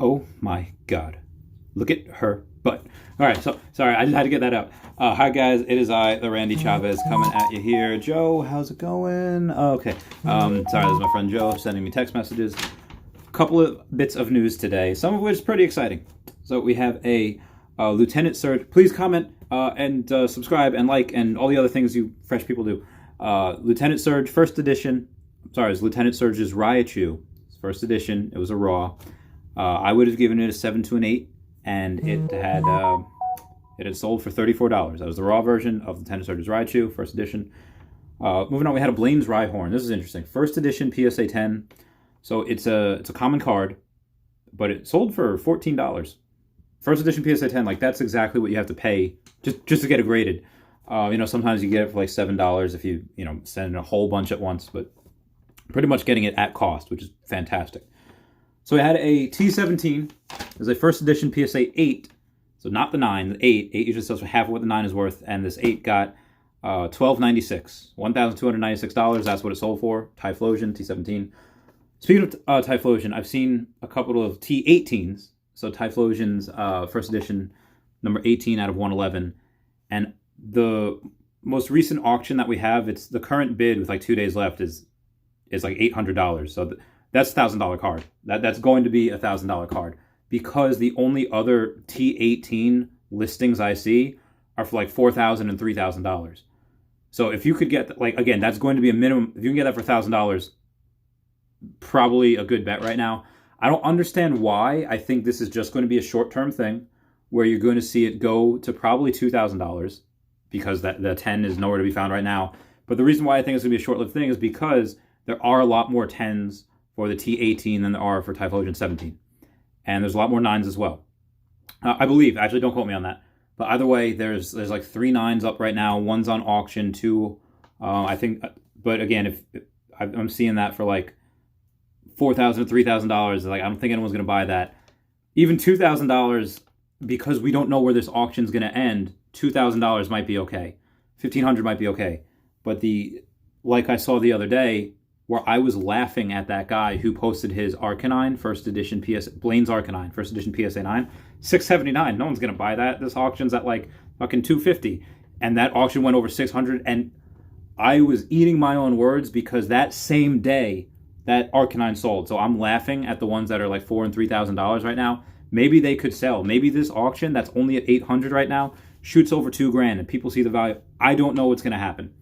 Oh my God. Look at her butt. All right, so sorry, I just had to get that out. Hi guys, it is I, the Randy Chavez, coming at you here. Joe, how's it going? Okay. Sorry, this is my friend Joe sending me text messages. A couple of bits of news today, some of which is pretty exciting. So we have a Lieutenant Surge. Please comment and subscribe and like and all the other things you fresh people do. Lieutenant Surge, first edition. Sorry, it's Lieutenant Surge's Raichu. First edition. It was a raw. I would have given it a 7 to an 8, and it had sold for $34. That was the raw version of Lieutenant Surge's Raichu, first edition. Moving on, we had a Blaine's Rhyhorn. This is interesting. First edition PSA 10. So it's a common card, but it sold for $14. First edition PSA 10, like that's exactly what you have to pay just to get it graded. Sometimes you get it for like $7 if you send in a whole bunch at once, but pretty much getting it at cost, which is fantastic. So we had a T17. It was a first edition PSA 8. So not the 9, the 8. 8 usually sells for half of what the 9 is worth, and this 8 got $1,296. $1,296. That's what it sold for. Typhlosion, T17. Speaking of Typhlosion, I've seen a couple of T18s. So Typhlosion's first edition, number 18 out of 111. And the most recent auction that we have, it's the current bid with like 2 days left is like $800. So that's a $1,000 card. That's going to be a $1,000 card, because the only other T18 listings I see are for like $4,000 and $3,000. So if you could get, like, again, that's going to be a minimum. If you can get that for $1,000, probably a good bet right now. I don't understand why. I think this is just going to be a short-term thing where you're going to see it go to probably $2,000, because the 10 is nowhere to be found right now. But the reason why I think it's going to be a short-lived thing is because there are a lot more 10s for the T18 than there are for Typhlosion 17. And there's a lot more 9s as well. I believe, actually don't quote me on that. But either way, there's like 3 9s up right now. One's on auction, 2, I think. But again, if I'm seeing that for like $4,000 to $3,000, like I don't think anyone's going to buy that. Even $2,000, because we don't know where this auction's going to end, $2,000 might be okay. $1,500 might be okay. But like I saw the other day, where I was laughing at that guy who posted his Arcanine first edition Blaine's Arcanine first edition PSA 9, $679. No one's gonna buy that. This auction's at like fucking $250, and that auction went over $600. And I was eating my own words, because that same day that Arcanine sold. So I'm laughing at the ones that are like $4,000 and $3,000 right now. Maybe they could sell. Maybe this auction that's only at $800 right now shoots over $2,000, and people see the value. I don't know what's gonna happen.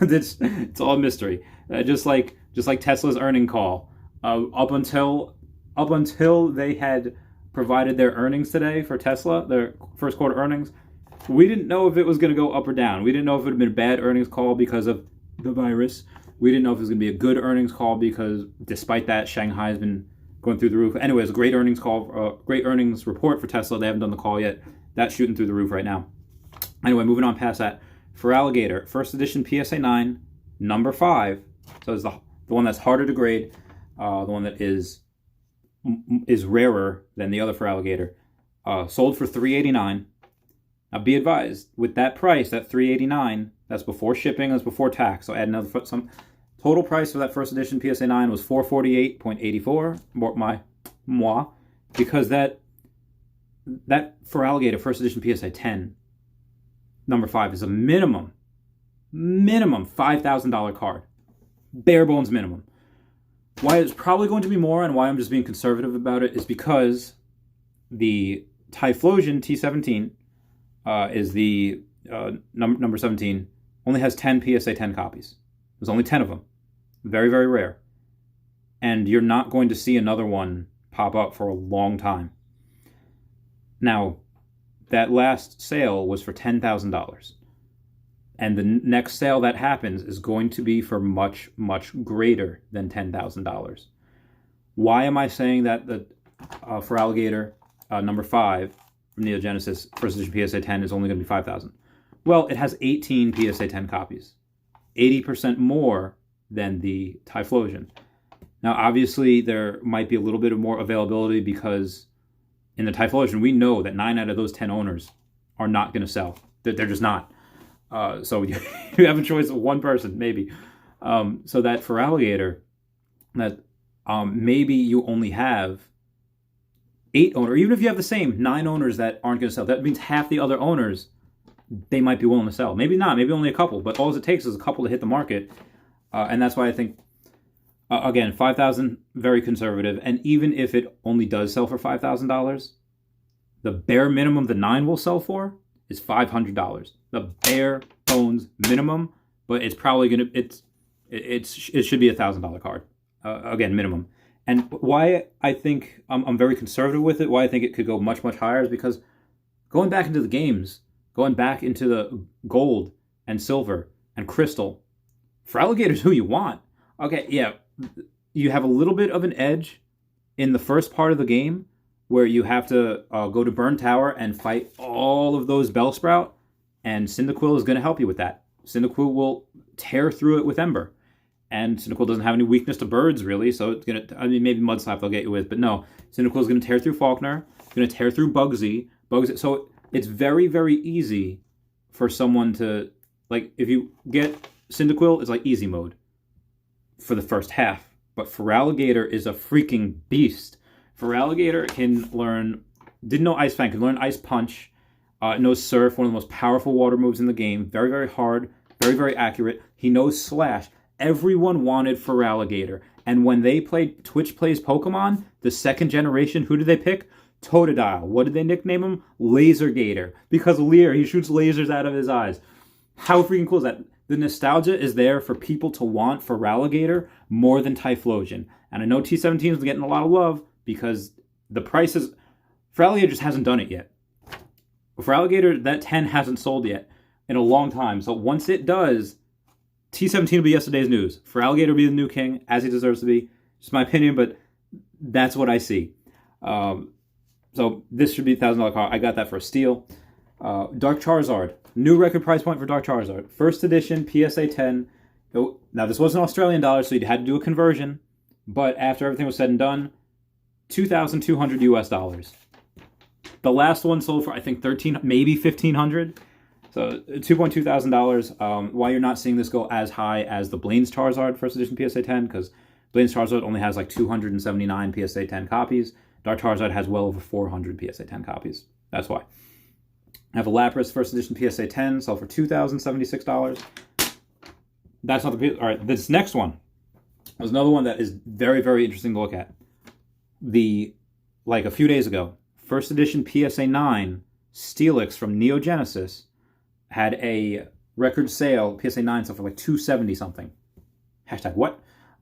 It's all a mystery. Just like Tesla's earning call. Up until they had provided their earnings today for Tesla, their first quarter earnings, we didn't know if it was going to go up or down. We didn't know if it would have been a bad earnings call because of the virus. We didn't know if it was going to be a good earnings call, because despite that, Shanghai has been going through the roof. Anyways, great earnings call, great earnings report for Tesla. They haven't done the call yet. That's shooting through the roof right now. Anyway, moving on past that. Feraligatr, first edition PSA 9, number 5. So it's the one that's harder to grade, the one that is rarer than the other Feraligatr. Sold for $389. Now be advised, with that price, that $389, that's before shipping, that's before tax. So add another some total price for that first edition PSA 9 was $448.84. Because that Feraligatr first edition PSA 10. Number 5 is a minimum $5,000 card. Bare bones minimum. Why it's probably going to be more, and why I'm just being conservative about it, is because the Typhlosion T17 is the number 17, only has 10 PSA 10 copies. There's only 10 of them. Very, very rare. And you're not going to see another one pop up for a long time. Now, that last sale was for $10,000. And the next sale that happens is going to be for much, much greater than $10,000. Why am I saying that the Feraligatr number 5 from Neo Genesis first edition PSA 10 is only going to be $5,000? Well, it has 18 PSA 10 copies. 80% more than the Typhlosion. Now, obviously, there might be a little bit of more availability, because in the Typhlosion, we know that 9 out of those 10 owners are not going to sell. They're just not. So you have a choice of one person, maybe. So that Feraligatr, that maybe you only have 8 owners, even if you have the same 9 owners that aren't going to sell, that means half the other owners, they might be willing to sell. Maybe not, maybe only a couple, but all it takes is a couple to hit the market. And that's why I think, again, 5,000, very conservative. And even if it only does sell for $5,000, the bare minimum the 9 will sell for is $500. The bare bones minimum, but it's probably going to, it should be $1,000 card. Again, minimum. And why I think I'm very conservative with it, why I think it could go much, much higher is because going back into the games, going back into the gold and silver and crystal, Feraligator's who you want. Okay, yeah, you have a little bit of an edge in the first part of the game where you have to go to Burn Tower and fight all of those Bellsprout, and Cyndaquil is going to help you with that. Cyndaquil will tear through it with Ember. And Cyndaquil doesn't have any weakness to birds, really, so it's going to, I mean, maybe Mudslap they'll get you with, but no. Cyndaquil is going to tear through Faulkner, going to tear through Bugsy. So it's very, very easy for someone to, like, if you get Cyndaquil, it's like easy mode for the first half. But Feraligator is a freaking beast. Feraligator can learn, didn't know Ice Fang, can learn Ice Punch, knows Surf, one of the most powerful water moves in the game. Very, very hard, very, very accurate. He knows Slash. Everyone wanted Feraligator. And when they played Twitch Plays Pokemon, the second generation, who did they pick? Totodile. What did they nickname him? Laser Gator. Because Leer, he shoots lasers out of his eyes. How freaking cool is that? The nostalgia is there for people to want Feraligator more than Typhlosion. And I know T17 is getting a lot of love because the prices... Feraligator just hasn't done it yet. Feraligator, that 10 hasn't sold yet in a long time. So once it does... T17 will be yesterday's news. Feraligator will be the new king, as he deserves to be. Just my opinion, but that's what I see. So this should be a $1,000 card. I got that for a steal. Dark Charizard. New record price point for Dark Charizard. First edition, PSA 10. Now, this wasn't Australian dollars, so you had to do a conversion. But after everything was said and done, $2,200 US. The last one sold for, I think, $1,300, maybe $1,500. So $2,200 $2,000. Why you're not seeing this go as high as the Blaine's Charizard first edition PSA 10, because Blaine's Charizard only has like 279 PSA 10 copies. Dark Charizard has well over 400 PSA 10 copies. That's why. I have a Lapras first edition PSA 10, sold for $2,076. That's not the... All right, this next one was another one that is very, very interesting to look at. Like a few days ago, first edition PSA 9 Steelix from Neo Genesis had a record sale, PSA 9 sold for like $270 something. Hashtag what?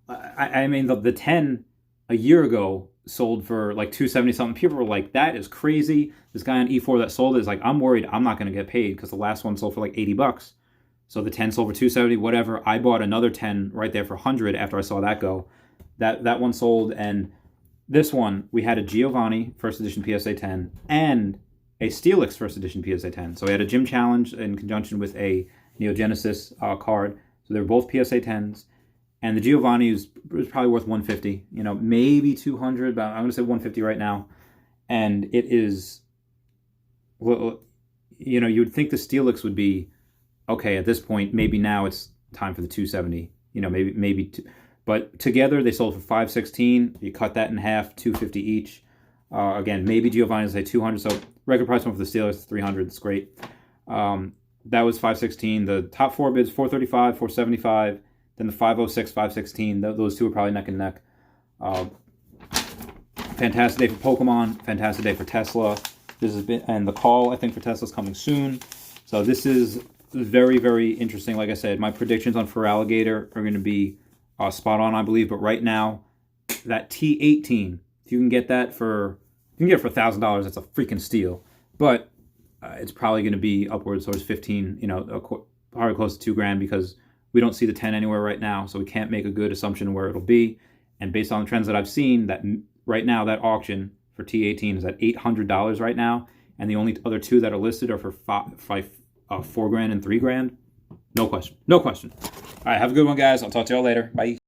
I mean, the 10 a year ago sold for like $270 something. People were like, that is crazy. This guy on E4 that sold it is like, I'm worried I'm not going to get paid because the last one sold for like $80. So the 10 sold for $270, whatever. I bought another 10 right there for $100 after I saw that go. That one sold, and this one, we had a Giovanni first edition PSA 10 and a Steelix first edition PSA 10. So we had a gym challenge in conjunction with a Neo Genesis card. So they were both PSA 10s. And the Giovanni was probably worth $150, maybe $200, but I'm going to say $150 right now. And it is, well, you would think the Steelix would be, okay, at this point, maybe now it's time for the $270, maybe but together they sold for $516. You cut that in half, $250 each. Again, maybe Giovanni's say $200, so record price one for the Steelix, $300, it's great. That was $516. The top 4 bids, $435, $475. Then the $506, $516, those two are probably neck and neck. Fantastic day for Pokemon. Fantastic day for Tesla. This has been, and the call, I think, for Tesla's coming soon. So this is very, very interesting. Like I said, my predictions on Feraligator are going to be spot on, I believe. But right now, that T18, if you can get that for, $1,000, that's a freaking steal. But it's probably going to be upwards towards 15, probably close to $2,000 because we don't see the 10 anywhere right now, so we can't make a good assumption where it'll be. And based on the trends that I've seen, that right now that auction for T18 is at $800 right now, and the only other two that are listed are for $4,000 and $3,000. No question. All right, have a good one, guys. I'll talk to y'all later. Bye.